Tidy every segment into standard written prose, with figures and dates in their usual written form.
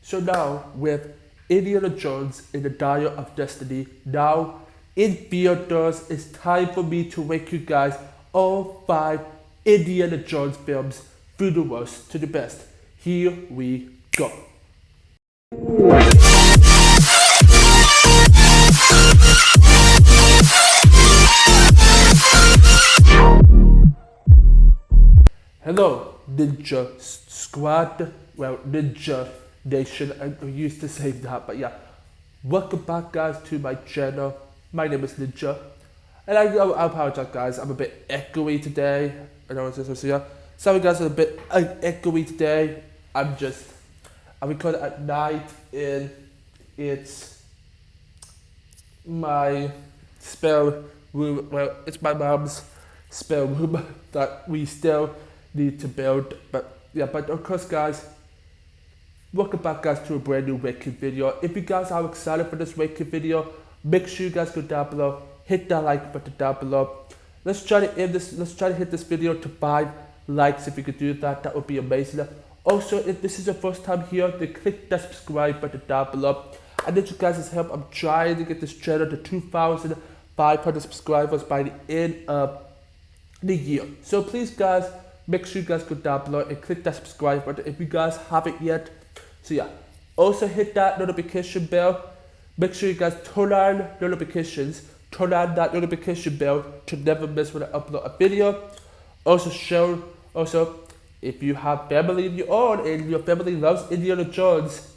So now with Indiana Jones in the Dial of Destiny, now in theaters, it's time for me to rank you guys all 5 Indiana Jones films through the worst to the best. Here we go. Hello, Ninja Squad. Well, Ninja Nation. I used to say that, but yeah. Welcome back, guys, to my channel. My name is Ninja, and I apologize, guys. I'm a bit echoey today. I know it's here. Sorry, guys, I'm a bit echoey today. I'm recording at night, and it's my spare room. Well, it's my mom's spare room that we still need to build. But yeah, but of course, guys, welcome back, guys, to a brand new ranking video. If you guys are excited for this ranking video, make sure you guys go down below, hit that like button down below. Let's try to hit this video to 5 likes. If you could do that, that would be amazing. Also, if this is your first time here, then click that subscribe button down below. I need you guys' help. I'm trying to get this channel to 2,500 subscribers by the end of the year. So please, guys, make sure you guys go down below and click that subscribe button if you guys haven't yet. So yeah, also hit that notification bell. Make sure you guys turn on notifications. Turn on that notification bell to never miss when I upload a video. Also, if you have family of your own and your family loves Indiana Jones,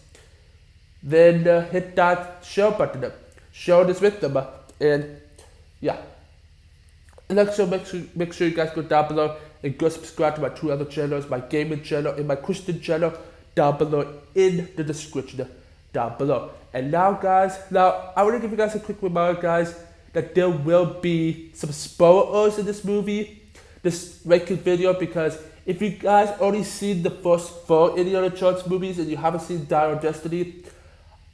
then hit that share button. Share this with them, and yeah. And also make sure you guys go down below and go subscribe to my 2 other channels, my gaming channel and my Christian channel, down below in the description down below. And now, guys, I want to give you guys a quick reminder, guys, that there will be some spoilers in this ranking video, because if you guys only seen the first 4 Indiana Jones movies and you haven't seen Dial of Destiny,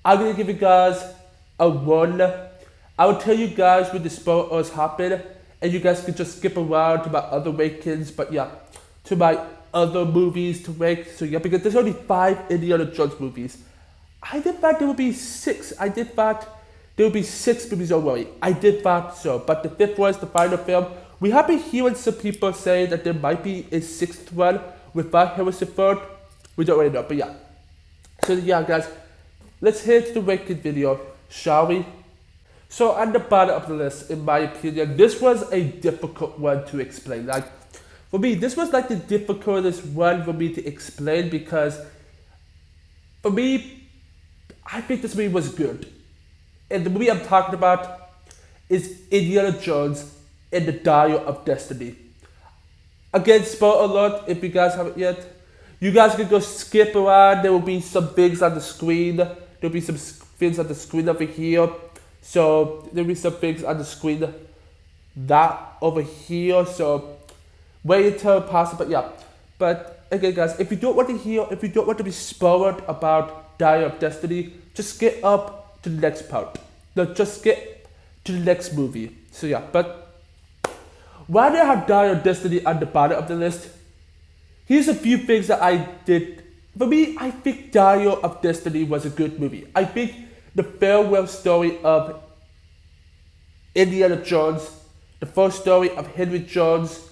I'm going to give you guys a warning. I will tell you guys when the spoilers happen, and you guys can just skip around to my other rankings, but yeah, to my other movies to rank. So yeah, because there's only 5 Indiana Jones movies. I did thought there would be 6. I did thought there would be 6 movies already. I did thought so, but the 5th one is the final film. We have been hearing some people say that there might be a 6th one without Harrison Ford. We don't really know, but yeah. So yeah, guys, let's head to the ranking video, shall we? So at the bottom of the list, in my opinion, this was a difficult one to explain. Like, for me, this was like the difficult one for me to explain, because for me, I think this movie was good. And the movie I'm talking about is Indiana Jones and the Dial of Destiny. Again, spoiler alert, if you guys haven't yet. You guys can go skip around. There will be some things on the screen. There will be some things on the screen over here. So there will be some things on the screen that over here. So wait until possible. But yeah. But again, guys, if you don't want to hear, if you don't want to be spoiled about Dial of Destiny, just skip up to the next part. No, just skip to the next movie. So yeah, but why do I have Dial of Destiny on the bottom of the list? Here's a few things that I did. For me, I think Dial of Destiny was a good movie. I think the farewell story of Indiana Jones, the first story of Henry Jones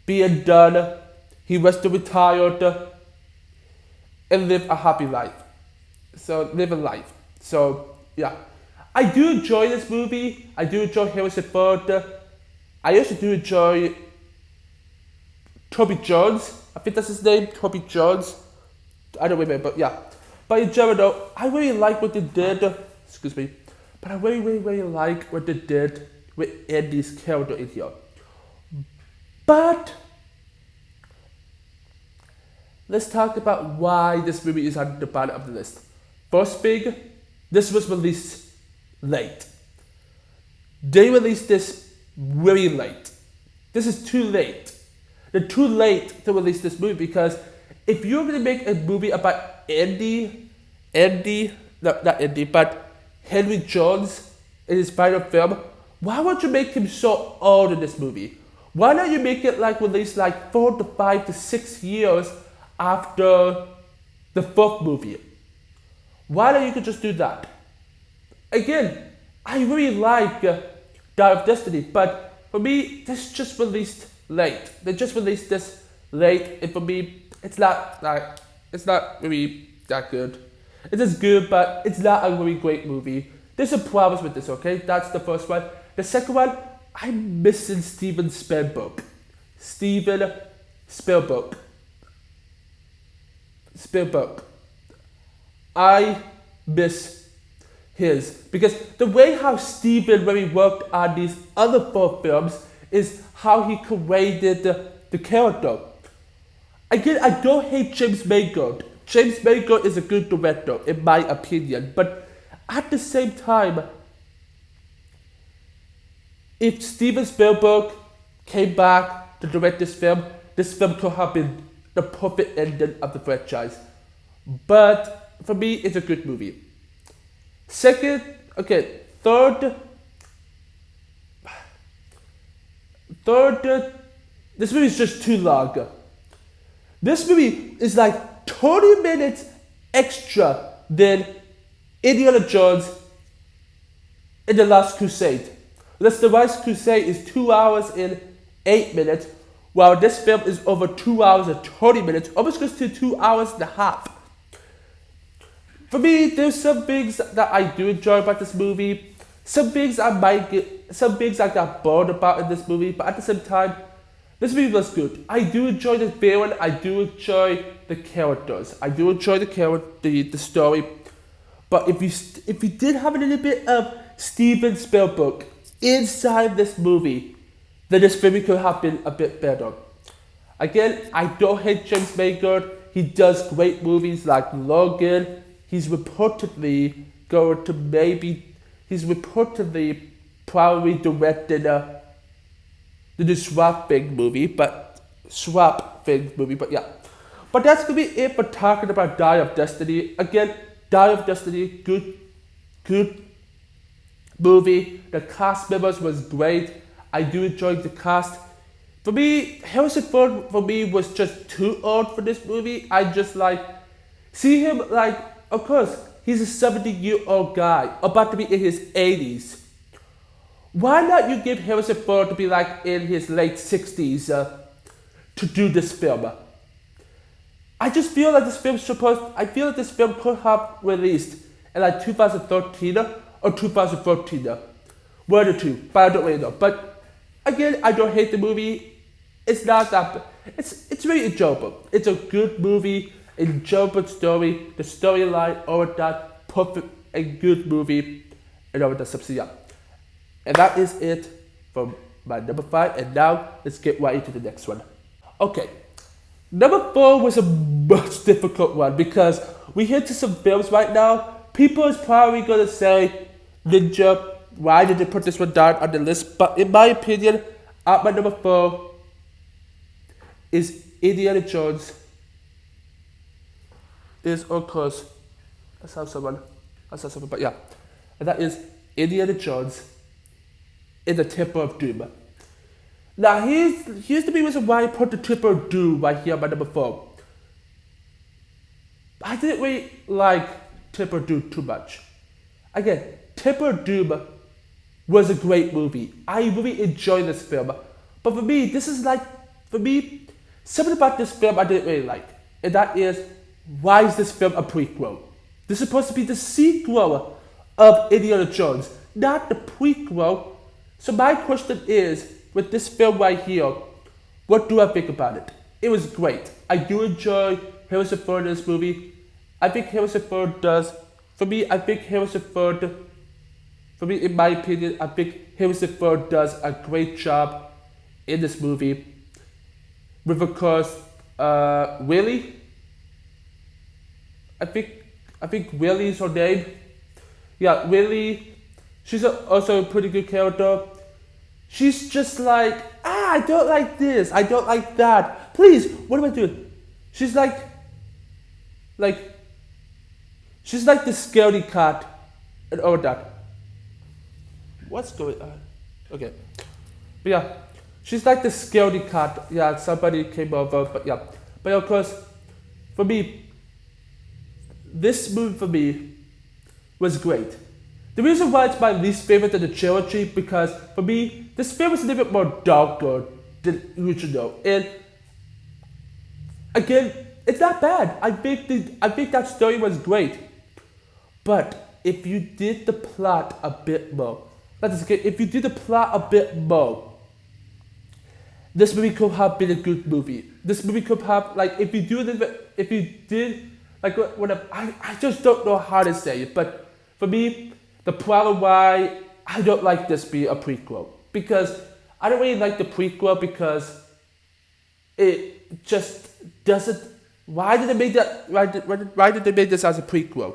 being done, he was to retire and live a happy life. So live a life. So yeah, I do enjoy this movie. I do enjoy Harrison Ford. I also do enjoy Toby Jones. I think that's his name, Toby Jones. I don't remember, but yeah. But in general, I really like what they did. Excuse me. But I really like what they did with Andy's character in here. But let's talk about why this movie is on the bottom of the list. First thing, this was released late. They released this very late. This is too late. They're too late to release this movie, because if you're going to make a movie about not Andy, but Henry Jones in his final film, why would you make him so old in this movie? Why not you make it like released like 4 to 5 to 6 years after the 4th movie? Why don't you could just do that? Again, I really like Dial of Destiny, but for me, this just released late. They just released this late, and for me, it's not really that good. It is good, but it's not a really great movie. There's some problems with this, okay? That's the first one. The second one, I'm missing Steven Spielberg. Steven Spielberg. Spielberg. I miss his. Because the way how Steven really worked on these other 4 films is how he created the character. Again, I don't hate James Mangold. James Mangold is a good director, in my opinion. But at the same time, if Steven Spielberg came back to direct this film could have been the perfect ending of the franchise. But for me, it's a good movie. Third, this movie is just too long. This movie is like 20 minutes extra than Indiana Jones in The Last Crusade. The Last Crusade is 2 hours and 8 minutes, while this film is over 2 hours and 20 minutes, almost close to 2 hours and a half. For me, there's some things that I do enjoy about this movie. Some things I got bored about in this movie, but at the same time, this movie was good. I do enjoy the villain. I do enjoy the characters. I do enjoy the story. But if you did have a little bit of Steven Spielberg inside this movie, then this movie could have been a bit better. Again, I don't hate James Mangold. He does great movies like Logan. He's reportedly probably directed the new Swamp Thing movie, but yeah. But that's gonna be it for talking about Dial of Destiny. Again, Dial of Destiny, good movie. The cast members was great. I do enjoy the cast. For me, Harrison Ford was just too old for this movie. I just see him of course, he's a 70-year-old guy about to be in his 80s. Why not you give Harrison Ford to be in his late 60s to do this film? I just feel like this film could have released in 2013 or 2014. One or two, but I don't really know. But again, I don't hate the movie. It's not that. It's really enjoyable. It's a good movie, enjoyable story. The storyline, all of that, perfect and good movie, and all of that stuff. So yeah, and that is it for my number 5. And now let's get right into the next one. Okay, number 4 was a much difficult one because we hit to some films right now. People is probably gonna say, Ninja, why did they put this one down on the list? But in my opinion, at my number 4 is Indiana Jones. Is of course, but yeah, and that is Indiana Jones in the Temple of Doom. Now here's the reason why I put the Temple of Doom right here at my number 4. I didn't really like Temple of Doom too much. Again, Temple of Doom was a great movie. I really enjoyed this film. But for me, something about this film I didn't really like. And that is, why is this film a prequel? This is supposed to be the sequel of Indiana Jones, not the prequel. So my question is, with this film right here, what do I think about it? It was great. I do enjoy Harrison Ford in this movie. I think Harrison Ford does. In my opinion, I think Harrison Ford does a great job in this movie. With of course, Willie. I think Willie is her name. Yeah, Willie. She's also a pretty good character. She's just I don't like this. I don't like that. Please, what am I doing? She's she's like the scaredy cat and all that. What's going on? Okay. But yeah, she's like the scaredy cat. Yeah, somebody came over, but yeah. But of course, for me, this movie was great. The reason why it's my least favorite of the trilogy because for me, this film was a little bit more darker than usual. And again, it's not bad. I think that story was great. But if you did the plot a bit more, if you did the plot a bit more, this movie could have been a good movie. This movie could have if you did whatever. I just don't know how to say it. But for me, the problem why I don't like this being a prequel because I don't really like the prequel because it just doesn't. Why did they make that? Why did they make this as a prequel?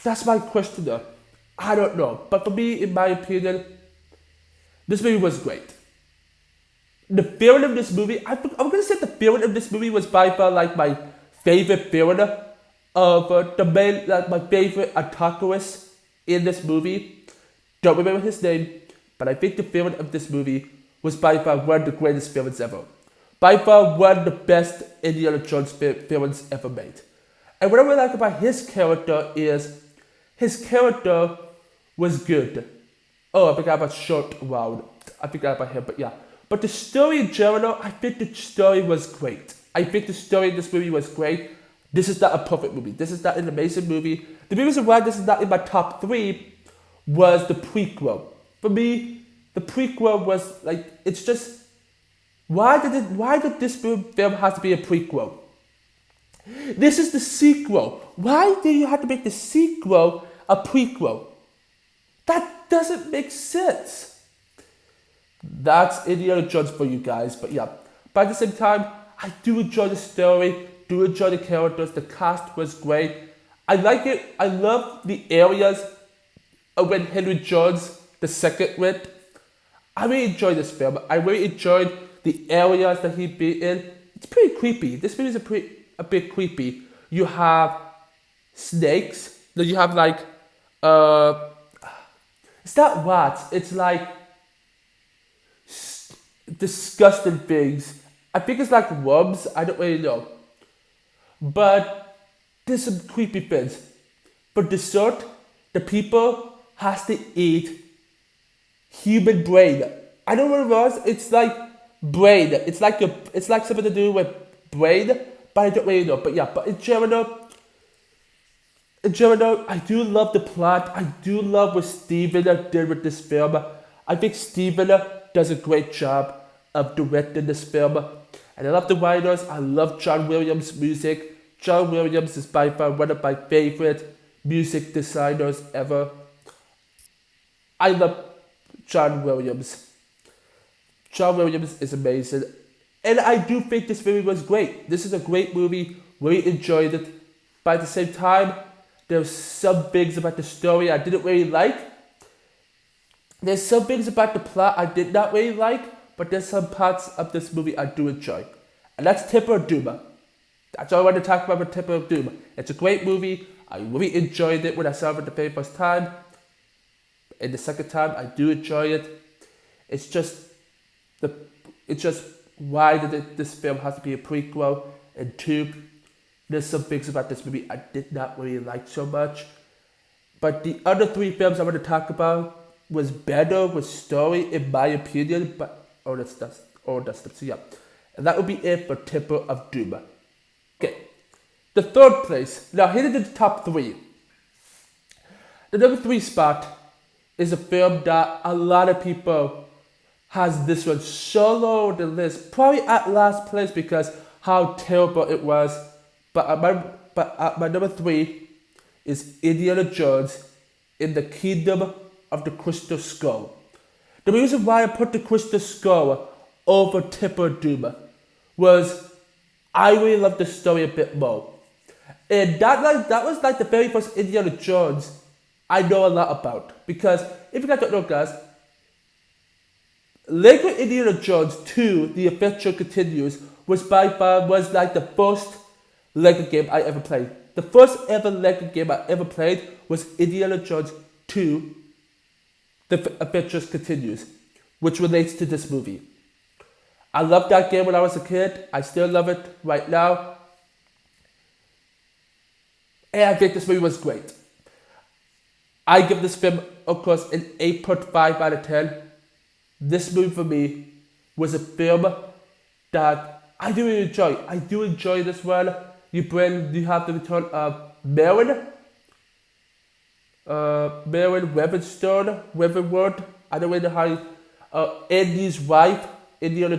That's my question though. I don't know. But for me, in my opinion, this movie was great. The villain of this movie, I'm gonna say the villain of this movie was by far like my favorite villain of my favorite antagonist in this movie. Don't remember his name, but I think the villain of this movie was by far one of the greatest villains ever. By far one of the best Indiana Jones villains ever made. And what I really like about his character is his character was good. Oh, I forgot about Short Round. I forgot about him, but yeah. But the story in general, I think the story was great. I think the story in this movie was great. This is not a perfect movie. This is not an amazing movie. The reason why this is not in my top 3 was the prequel. For me, the prequel was like, it's just, why did this film have to be a prequel? This is the sequel. Why do you have to make the sequel a prequel? That doesn't make sense. That's Indiana Jones for you guys, but yeah. But at the same time, I do enjoy the story, do enjoy the characters, the cast was great. I like it, I love the areas of when Henry Jones II went. I really enjoyed this film. I really enjoyed the areas that he'd be in. It's pretty creepy. This movie is a bit creepy. You have snakes, then you have like, it's not rats, it's like disgusting things. I think it's like worms, I don't really know. But there's some creepy things. For dessert, the people has to eat human brain. I don't know what it was, it's like brain. It's like something to do with brain, but I don't really know. But yeah, but in general, I do love the plot. I do love what Steven did with this film. I think Steven does a great job of directing this film. And I love the writers. I love John Williams' music. John Williams is by far one of my favorite music designers ever. I love John Williams. John Williams is amazing. And I do think this movie was great. This is a great movie. Really enjoyed it. But at the same time, there's some things about the story I didn't really like. There's some things about the plot I did not really like, but there's some parts of this movie I do enjoy. And that's Temple of Doom. That's all I want to talk about with Temple of Doom. It's a great movie. I really enjoyed it when I saw it for the very first time. And the second time, I do enjoy it. It's just why did this film have to be a prequel? And 2, there's some things about this movie I did not really like so much. But the other 3 films I want to talk about was better with story, in my opinion. But all that stuff. So yeah, and that would be it for Temple of Doom. Okay, the third place. Now here are the top 3. The number 3 spot is a film that a lot of people has this one so low on the list, probably at last place because how terrible it was. But at my number 3 is Indiana Jones in the Kingdom of the Crystal Skull. The reason why I put the Crystal Skull over Temple of Doom was I really loved the story a bit more. And that was like the very first Indiana Jones I know a lot about. Because if you guys don't know, guys, Lego Indiana Jones 2, The Adventure Continues, was like the first Lego game I ever played. The first ever Lego game I ever played was Indiana Jones 2, The Adventure Continues, which relates to this movie. I loved that game when I was a kid. I still love it right now. And I think this movie was great. I give this film, of course, an 8.5 out of 10. This movie for me was a film that I do enjoy. I do enjoy this one. You have the return of Marin Weatherwood. I don't really know how Andy's wife, Henry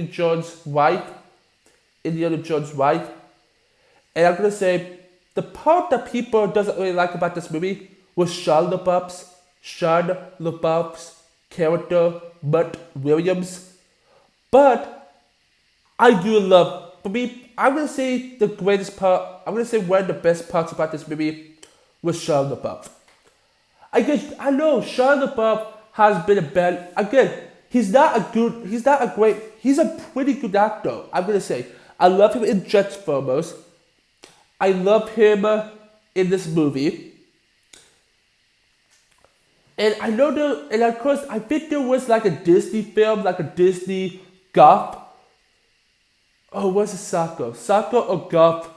Jones' wife, Indiana Jones' wife. And I'm gonna say the part that people doesn't really like about this movie was Sean LaBeouf's character, Mutt Williams. But I do love, for me, I'm gonna say the greatest part, I'm gonna say one of the best parts about this movie was Sean LaBeouf. I know Sean LaBeouf has been a bad, again, he's a pretty good actor, I'm gonna say. I love him in Transformers. I love him in this movie. And and of course, I think there was like a Disney film, like a Disney golf. Oh, what's it, soccer or golf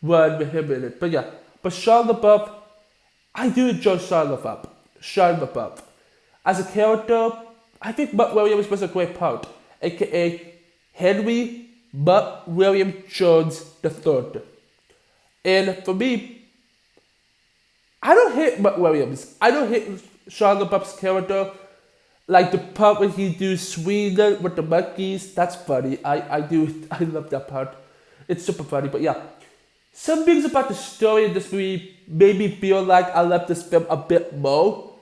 one with him in it. But yeah, but Sean LaBeouf, I do enjoy Sean LaBeouf. As a character, I think Mutt Williams was a great part, aka Henry Mutt William Jones III. And for me, I don't hate Mutt Williams. I don't hate Sean LaBeouf's character. Like the part when he do Sweden with the monkeys, that's funny. I love that part. It's super funny, but yeah. Some things about the story in this movie made me feel like I love this film a bit more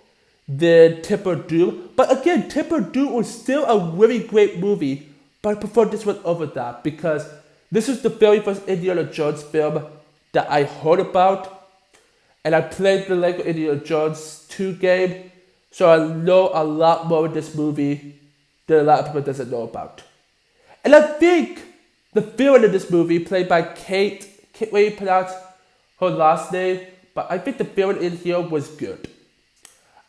than Tipper Do. But again, Tipper Do was still a really great movie, but I prefer this one over that because this was the very first Indiana Jones film that I heard about, and I played the Lego Indiana Jones 2 game, so I know a lot more of this movie than a lot of people doesn't know about. And I think the villain in this movie, played by can't really pronounce her last name, but I think the villain in here was good.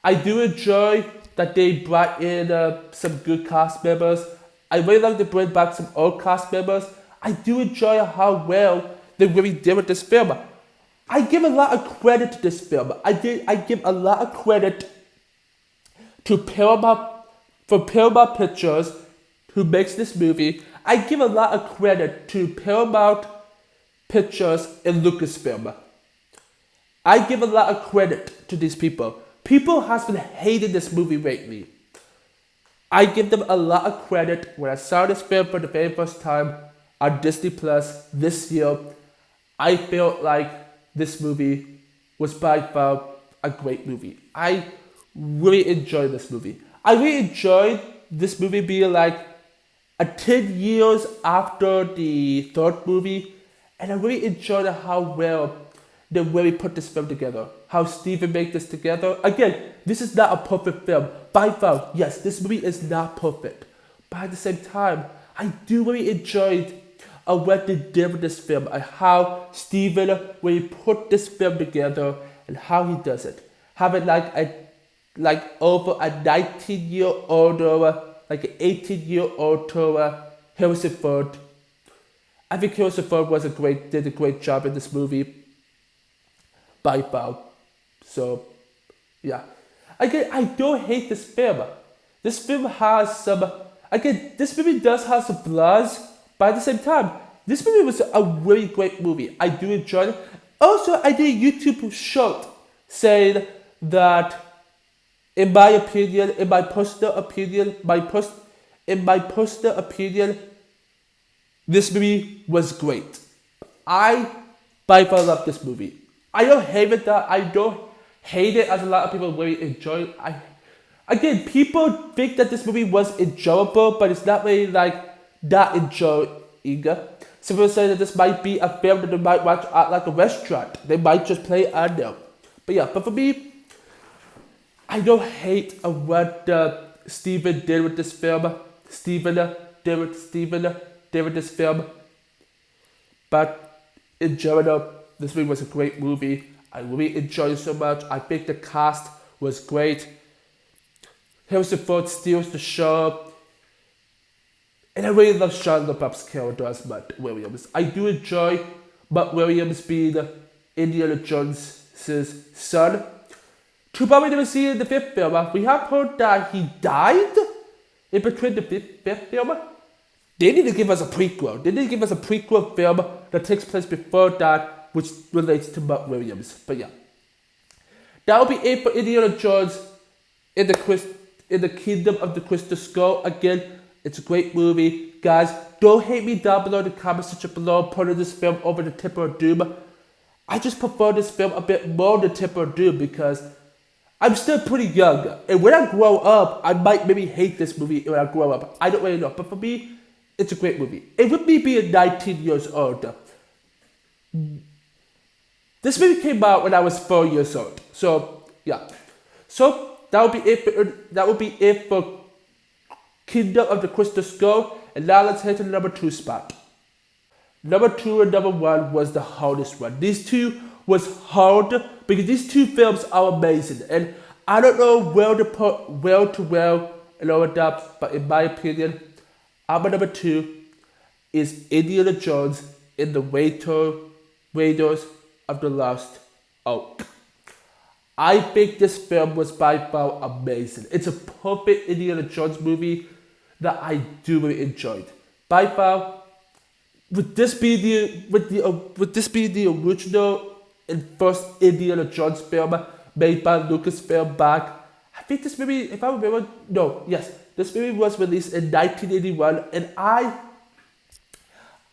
I do enjoy that they brought in some good cast members. I really like to bring back some old cast members. I do enjoy how well they really did with this film. I give a lot of credit to this film. I give a lot of credit to Paramount Pictures, who makes this movie. I give a lot of credit to Paramount Pictures and Lucasfilm. I give a lot of credit to these people. People has been hating this movie lately. I give them a lot of credit. When I saw this film for the very first time on Disney Plus this year, I felt like this movie was by far a great movie. I really enjoyed this movie. I really enjoyed this movie being like a 10 years after the third movie, and I really enjoyed how well they really put this film together. How Steven made this together. Again, this is not a perfect film. By far, yes, this movie is not perfect. But at the same time, I do really enjoy what they did with this film and how Steven really put this film together and how he does it. Having like over a 19-year-old like an 18-year-old Harrison Ford. I think Harrison Ford did a great job in this movie. By far. So, yeah. Again, I don't hate this film. This film has some... Again, this movie does have some flaws, but at the same time, this movie was a really great movie. I do enjoy it. Also, I did a YouTube short saying that, in my personal opinion, this movie was great. I, by far, love this movie. I don't hate it as a lot of people really enjoy it. Again, people think that this movie was enjoyable, but it's not really like that enjoying. Some people say that this might be a film that they might watch at like a restaurant. They might just play it on there. But yeah, but for me, I don't hate what Steven did with this film. Steven did with this film. But in general, this movie was a great movie. I really enjoyed it so much. I think the cast was great. Harrison Ford steals the show. And I really love Shia LaBeouf's character as Mutt Williams. I do enjoy Mutt Williams being Indiana Jones' son. too bad we didn't see it in the fifth film. We have heard that he died in between the fifth film. They need to give us a prequel. They need to give us a prequel film that takes place before that, which relates to Mark Williams. But yeah, that will be it for Indiana Jones in the Kingdom of the Crystal Skull. Again, it's a great movie, guys. Don't hate me down below in the comment section below, putting this film over the Temple of Doom. I just prefer this film a bit more than Temple of Doom because I'm still pretty young, and when I grow up, I might maybe hate this movie when I grow up. I don't really know, but for me, it's a great movie. And with me being 19 years old, this movie came out when I was 4 years old. So yeah, so that would be it for Kingdom of the Crystal Skull. And now let's head to the number 2 spot. Number 2 and number 1 was the hardest one. These two was hard because these two films are amazing, and I don't know where to put and lower depth, but in my opinion, number 2 is Indiana Jones in the Raiders of the Lost Ark. I think this film was by far amazing. It's a perfect Indiana Jones movie that I do really enjoyed. By far, would this be the original and first Indiana Jones film made by Lucasfilm back? I think this movie, if I remember, this movie was released in 1981, and I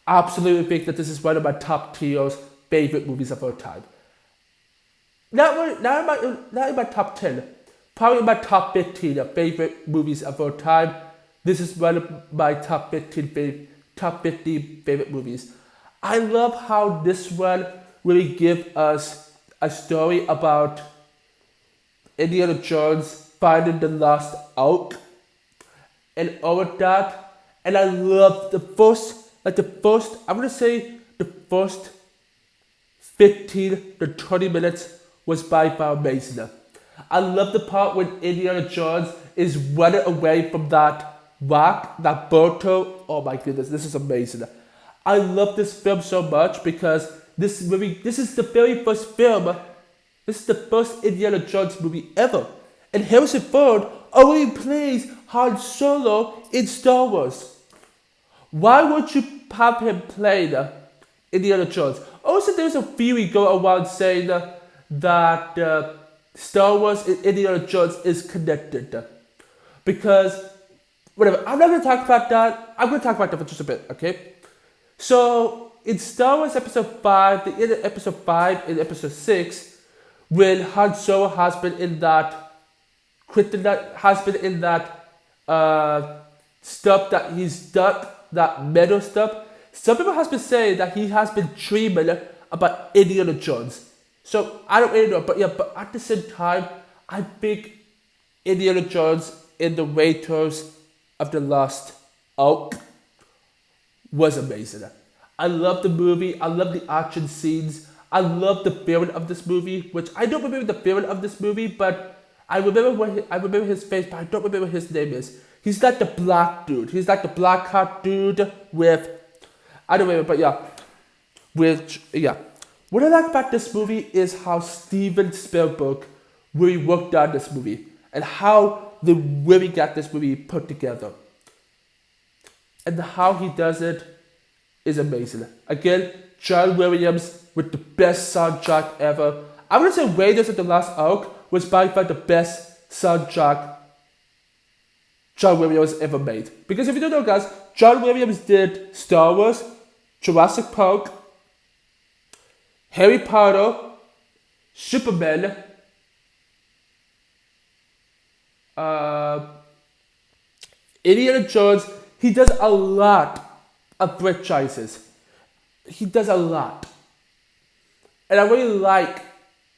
absolutely think that this is one of my top tier favorite movies of all time. Not in my top 10, probably in my top 15 of favorite movies of all time. This is one of my top 50 favorite movies. I love how this one really gives us a story about Indiana Jones finding the lost Ark and all of that. And I love the first 15 to 20 minutes was by far amazing. I love the part when Indiana Jones is running away from that rock, that Berto. Oh my goodness, this is amazing. I love this film so much because this is the very first film. This is the first Indiana Jones movie ever. And Harrison Ford already plays Han Solo in Star Wars. Why would you have him play Indiana Jones? Also, there's a theory going around saying that Star Wars and Indiana Jones is connected. Because, whatever, I'm not going to talk about that. I'm going to talk about that for just a bit, okay? So, in Star Wars Episode 5, the end of Episode 5 and Episode 6, when Han Solo has been in that stuff that he's done, that metal stuff, some people has been saying that he has been dreaming about Indiana Jones. So, I don't really know, but at the same time, I think Indiana Jones in the Raiders of the Lost Ark was amazing. I love the movie. I love the action scenes. I love the feeling of this movie, which I don't remember the feeling of this movie, but I remember his face, but I don't remember what his name is. He's like the black dude. He's like the black hat dude with, I don't remember, but What I like about this movie is how Steven Spielberg really worked on this movie and how they really got this movie put together. And how he does it is amazing. Again, John Williams with the best soundtrack ever. I'm going to say Raiders of the Lost Ark was by far the best soundtrack John Williams ever made. Because if you don't know, guys, John Williams did Star Wars, Jurassic Park, Harry Potter, Superman, Indiana Jones. He does a lot of franchises. He does a lot. And I really like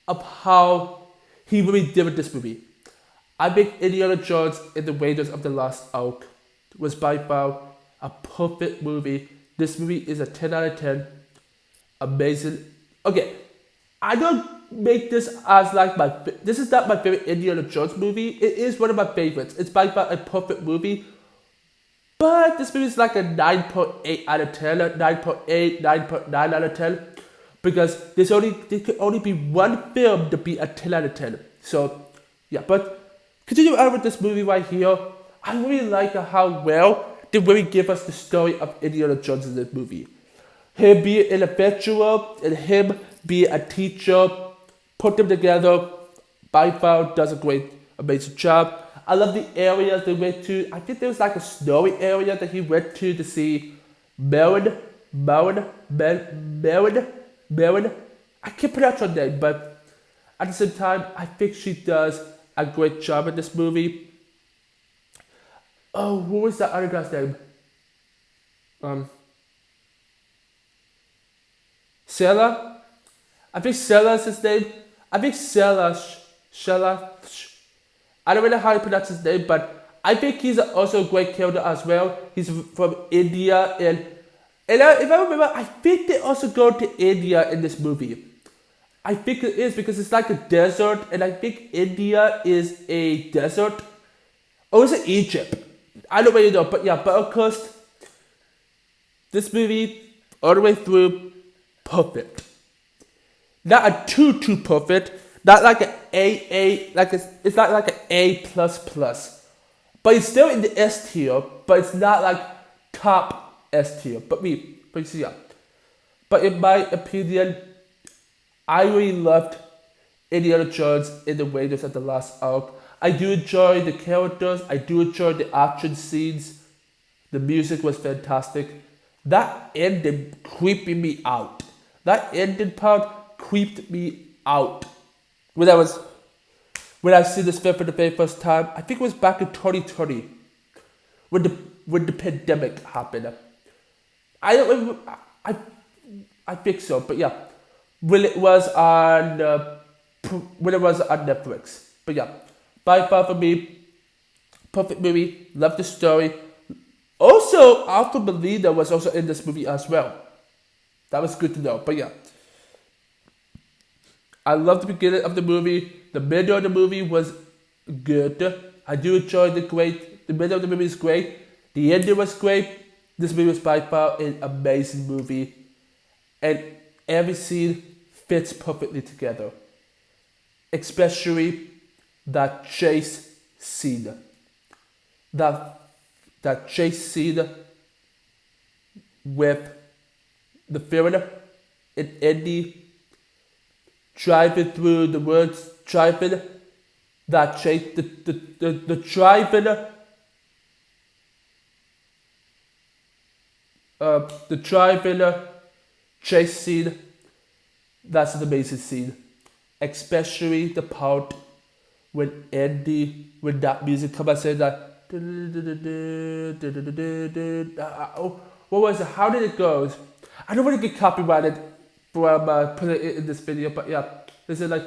of how he really did with this movie. I think Indiana Jones and the Raiders of the Lost Ark was by far a perfect movie. This movie is a 10 out of 10. Amazing. Okay, I don't make this as like this is not my favorite Indiana Jones movie. It is one of my favorites. It's by far a perfect movie. But this movie is like a 9.8 out of 10, 9.8, 9.9 out of 10. Because there could only be one film to be a 10 out of 10. So, Yeah, but continue on with this movie right here. I really like how well they really give us the story of Indiana Jones in this movie. Him being an individual and him being a teacher, put them together. By far does a great, amazing job. I love the areas they went to. I think there was like a snowy area that he went to see Marin. I can't pronounce her name, but at the same time, I think she does a great job in this movie. Oh, what was that other guy's name? Sarah? I think Sarah's his name. I think Sarah. I don't really know how to pronounce his name, but I think he's also a great character as well. He's from India, and if I remember, I think they also go to India in this movie. I think it is because it's like a desert, and I think India is a desert. Or is it Egypt? I don't really know, but yeah, but of course, this movie, all the way through, perfect. Not a too perfect, not like an A, like it's not like an A++. But it's still in the S tier, but it's not like top S tier. But yeah. But in my opinion, I really loved Indiana Jones in the Raiders of the Lost Ark. I do enjoy the characters. I do enjoy the action scenes. The music was fantastic. That ending creeped me out. That ending part creeped me out. When I see this film for the very first time, I think it was back in 2020, when the pandemic happened. I think so, but yeah, when it was on Netflix. But yeah, by far for me, perfect movie. Love the story. Also, Alfred Molina was also in this movie as well. That was good to know. But yeah, I love the beginning of the movie. The middle of the movie was good. I do enjoy the middle of the movie is great. The ending was great. This movie was by far an amazing movie. And every scene fits perfectly together. Especially that chase scene. That chase scene with the villain and Andy driving through the woods, driving that chase, the driving chase scene. That's an amazing scene, especially the part when that music comes and says that. What was it? How did it go? I don't want to get copyrighted from putting it in this video, but yeah, this is like.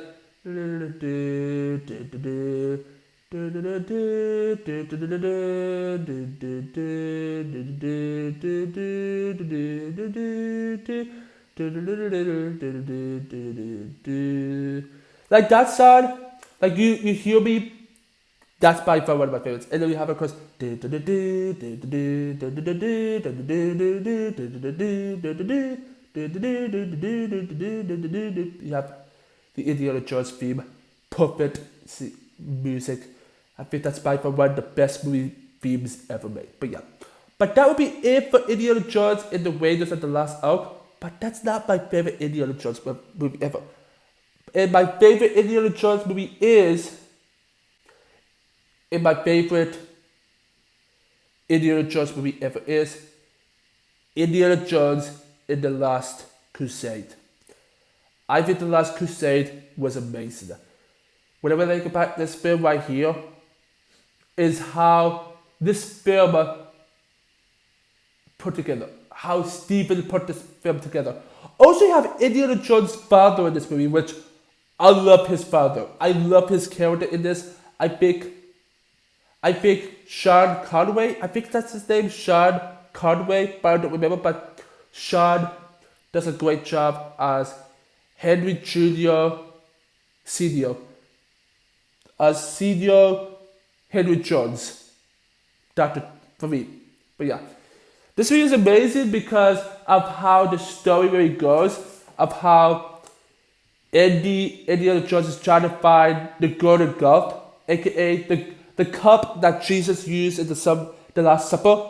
Like that sound, like you hear me. That's by far one of my favorites. And then we have, of course, you have the Indiana Jones theme, perfect music. I think that's by far one of the best movie themes ever made. But yeah, but that would be it for Indiana Jones and the Raiders of the Lost Ark. But that's not my favorite Indiana Jones movie ever. And my favorite Indiana Jones movie is. And my favorite Indiana Jones movie ever is Indiana Jones and the Last Crusade. I think The Last Crusade was amazing. What I really like about this film right here is how this film put together. How Steven put this film together. Also, you have Indiana Jones' father in this movie, which I love his father. I love his character in this. I think Sean Conway, I think that's his name, Sean Conway, but I don't remember, but Sean does a great job as Henry Jr. Senior. As Senior Henry Jones. For me. But yeah. This video is amazing because of how the story really goes, of how Indiana Jones is trying to find the golden glove. aka the cup that Jesus used in the Last Supper.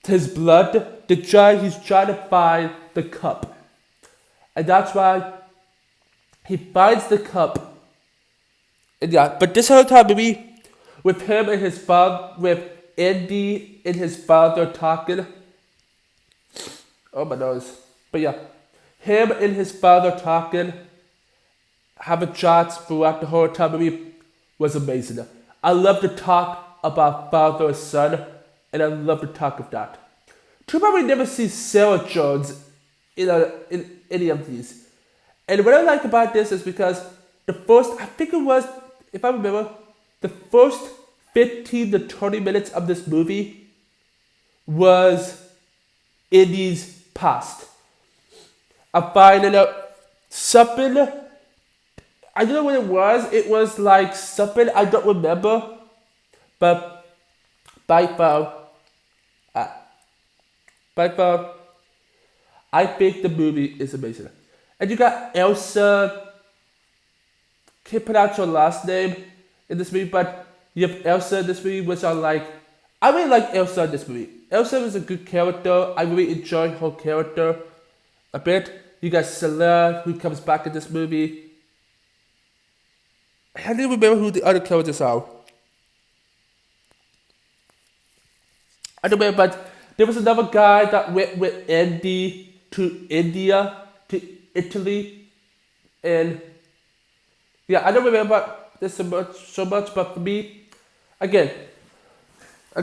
His blood, he's trying to find the cup. And that's why he finds the cup. And yeah, but this whole time maybe with him and his father, with Andy and his father talking. Oh my nose. But yeah, him and his father talking, having chats throughout the whole time maybe was amazing. I love to talk about father and son, and I love to talk of that. Too bad we never see Sarah Jones in any of these. And what I like about this is because the first, I think it was, if I remember, the first 15 to 20 minutes of this movie was Indy's past. I'm finding out something, I don't know what it was. It was like something I don't remember. But by far, I think the movie is amazing. And you got Elsa, can't pronounce her last name in this movie, but you have Elsa in this movie, which I like. I really like Elsa in this movie. Elsa was a good character. I really enjoyed her character a bit. You got Celeste, who comes back in this movie. I don't even remember who the other characters are. I don't remember, but there was another guy that went with Andy to India, to Italy, and yeah, I don't remember this so much, but for me, again, I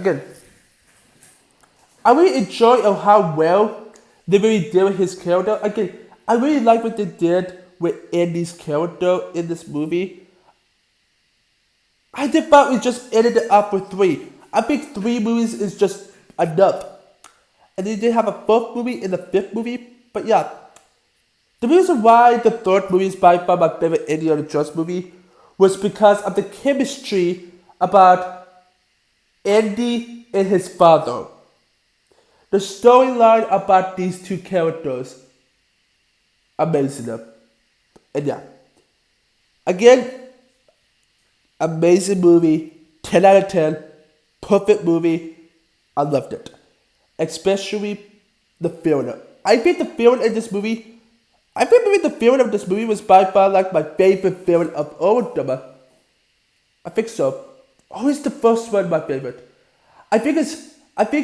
really enjoy how well they really did with his character. Again, I really like what they did with Andy's character in this movie. I did thought we just ended it up with 3. I think 3 movies is just enough. And they did have a 4th movie in the 5th movie. But yeah, the reason why the 3rd movie is by far my favorite Indiana Jones movie was because of the chemistry about Andy and his father. The storyline about these 2 characters, amazing. And yeah, again, amazing movie, 10 out of 10, perfect movie, I loved it. Especially the villain. I think the villain in this movie, the villain of this movie was by far like my favorite villain of all of them. I think so. Always the first one my favorite. I think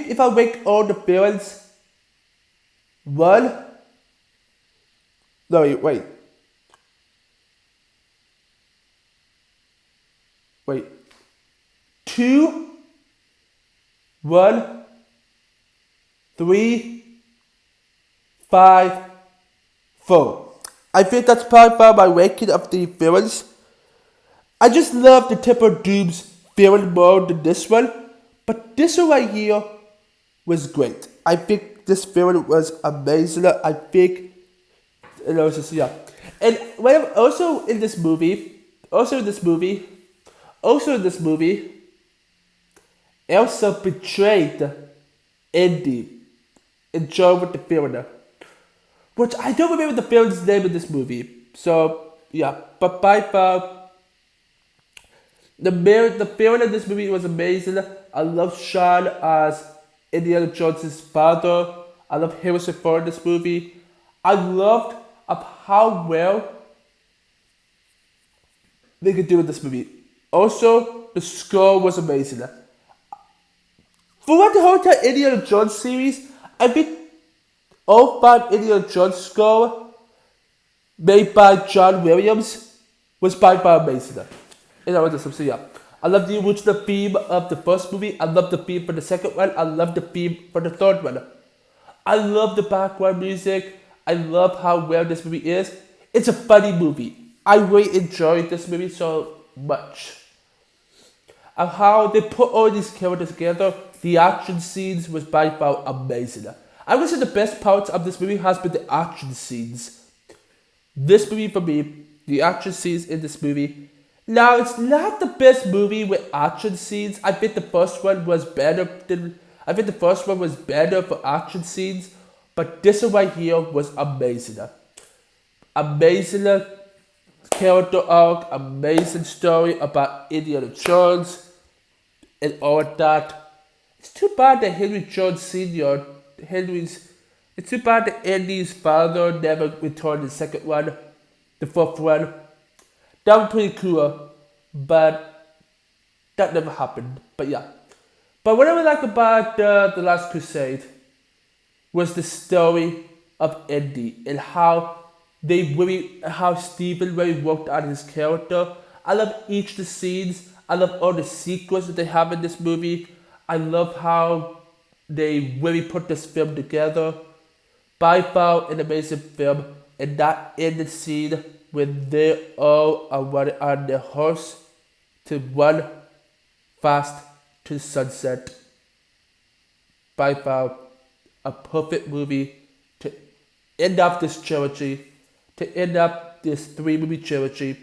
if I rank all the villains, 1, no wait. Wait. 2, 1, 3, 5, 4. I think that's by far my ranking of the villains. I just love the Temple of Doom's villain more than this one, but this one right here was great. I think this villain was amazing. I think, and yeah. And when also in this movie, Elsa betrayed Andy and joined with the villain, which I don't remember the villain's name in this movie. So yeah, but by far, the villain in this movie was amazing. I love Sean as Indiana Jones' father. I love Harrison Ford in this movie. I loved how well they could do in this movie. Also, the score was amazing. Throughout the whole entire Indiana Jones series, I think all 5 Indiana Jones score made by John Williams was by far amazing. And I was just yeah. I love the original theme of the first movie. I love the theme for the second one. I love the theme for the third one. I love the background music. I love how well this movie is. It's a funny movie. I really enjoyed this movie so much. And how they put all these characters together, the action scenes was by far amazing. I would say the best parts of this movie has been the action scenes. This movie for me, the action scenes in this movie. Now it's not the best movie with action scenes. I think the first one was better for action scenes, but this one right here was amazing. Amazing. character arc, amazing story about Indiana Jones and all of that. It's too bad that Henry Jones Sr., it's too bad that Andy's father never returned the second one, the fourth one. That was pretty cool, but that never happened. But yeah. But what I would like about The Last Crusade was the story of Andy and how Stephen really worked on his character. I love each of the scenes. I love all the sequences that they have in this movie. I love how they really put this film together. By far an amazing film, and that ending scene when they all are running on their horse to run fast to sunset. By far a perfect movie to end up this trilogy, to end up this 3-movie trilogy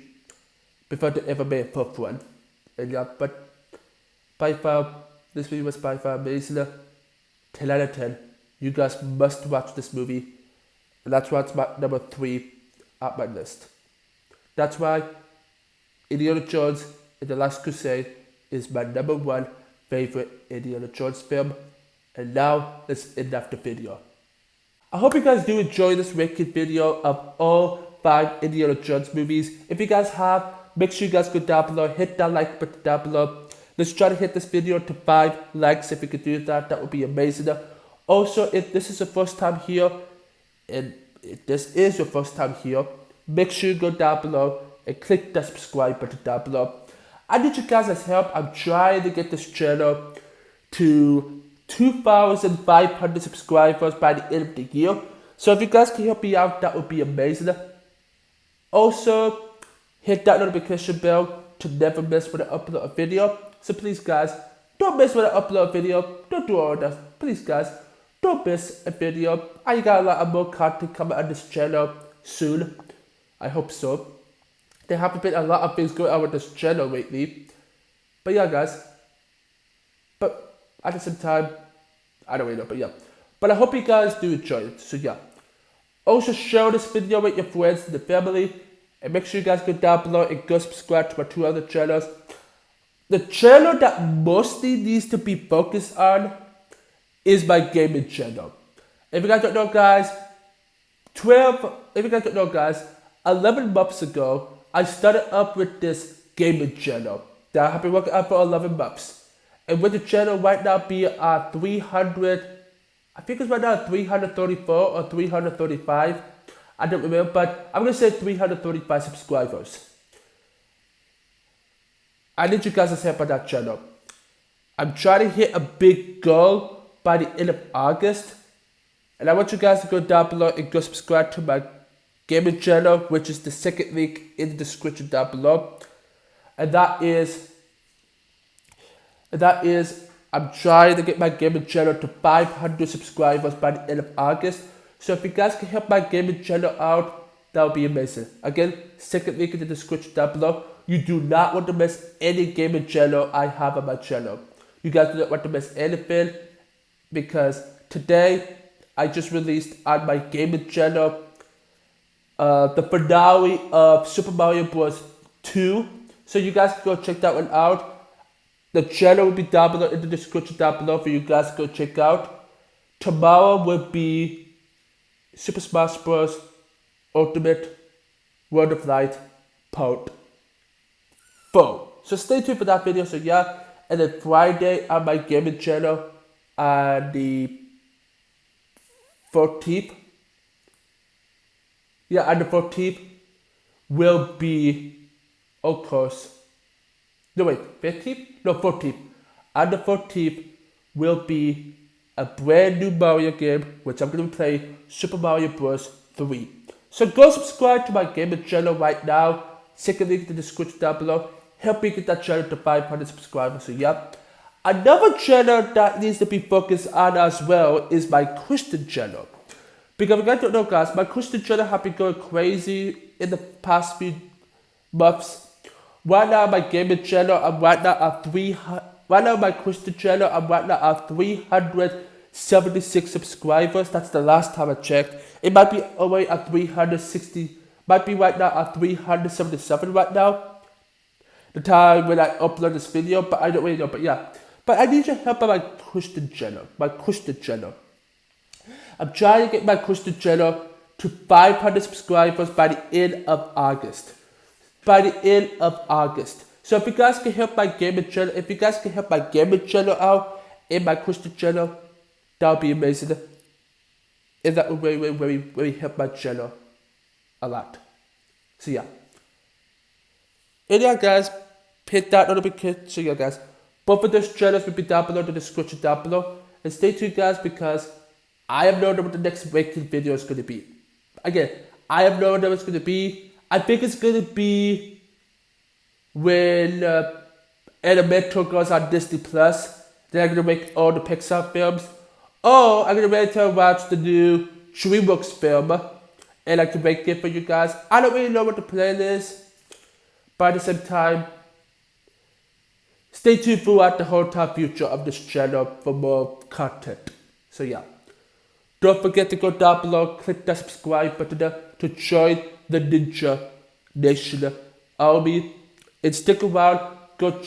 before they ever made a fourth one. And yeah, but by far, this movie was by far amazing. 10 out of 10. You guys must watch this movie. And that's why it's my number 3 on my list. That's why Indiana Jones and The Last Crusade is my number 1 favorite Indiana Jones film. And now, let's end off the video. I hope you guys do enjoy this ranking video of all 5 Indiana Jones movies. If you guys have, make sure you guys go down below, hit that like button down below. Let's try to hit this video to 5 likes. If we could do that, that would be amazing. Also, if this is your first time here, and if this is your first time here, make sure you go down below and click the subscribe button down below. I need you guys' help. I'm trying to get this channel to 2,500 subscribers by the end of the year. So if you guys can help me out, that would be amazing. Also, hit that notification bell to never miss when I upload a video. So please guys, don't miss when I upload a video. Don't do all that. Please guys, don't miss a video. I got a lot of more content coming on this channel soon. I hope so. There haven't been a lot of things going on with this channel lately. But yeah guys. But at the same time, I don't really know, but yeah. But I hope you guys do enjoy it. So yeah. Also share this video with your friends and the family. And make sure you guys go down below and go subscribe to my 2 other channels. The channel that mostly needs to be focused on is my gaming channel. If you guys don't know guys, 11 months ago, I started up with this gaming channel that I have been working on for 11 months. And with the channel right now be at 300, I think it's right now at 334 or 335. I don't remember, but I'm going to say 335 subscribers. I need you guys to help on that channel. I'm trying to hit a big goal by the end of August. And I want you guys to go down below and go subscribe to my gaming channel, which is the second link in the description down below. And that is, I'm trying to get my gaming channel to 500 subscribers by the end of August. So if you guys can help my gaming channel out, that would be amazing. Again, second link in the description down below. You do not want to miss any gaming channel I have on my channel. You guys do not want to miss anything, because today I just released on my gaming channel the finale of Super Mario Bros. 2. So you guys can go check that one out. The channel will be down below in the description down below for you guys to go check out. Tomorrow will be Super Smash Bros. Ultimate World of Light Part 4. So stay tuned for that video. So yeah, and then Friday on my gaming channel on the 14th. Yeah, on the 14th will be, of course, no wait, 15th? No, 14th. On the 14th will be a brand new Mario game, which I'm going to play Super Mario Bros. 3. So go subscribe to my gaming channel right now. Second link in the description down below. Help me get that channel to 500 subscribers. So yeah. Another channel that needs to be focused on as well is my Christian channel. Because if you guys don't know guys, my Christian channel have been going crazy in the past few months. Right now my gaming channel, I'm right now at 300. Right now my Christian channel, I'm right now at 376 subscribers. That's the last time I checked. It might be away at 360 might be right now at 377 right now. The time when I upload this video, but I don't really know. But yeah, but I need your help by my Christian channel. I'm trying to get my Christian channel to 500 subscribers by the end of August. So if you guys can help my gaming channel, out and my Christian channel, that would be amazing. And that would really help my channel a lot. So yeah. And yeah, guys, hit that notification. So yeah, guys, both of those channels will be down below in the description down below. And stay tuned, guys, because I have no idea what the next ranking video is going to be. Again, I have no idea what it's going to be. I think it's going to be when Elemental goes on Disney Plus. Then I'm going to make all the Pixar films. Or I'm going to wait to watch the new DreamWorks film. And I can make it for you guys. I don't really know what the plan is. But at the same time, stay tuned throughout the whole entire future of this channel for more content. So yeah. Don't forget to go down below, click that subscribe button to join the Ninja Nation Army. And stick around, go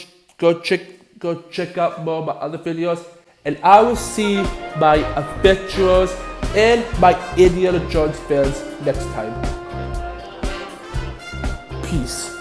check out more of my other videos. And I will see my adventurers and my Indiana Jones fans next time. Peace.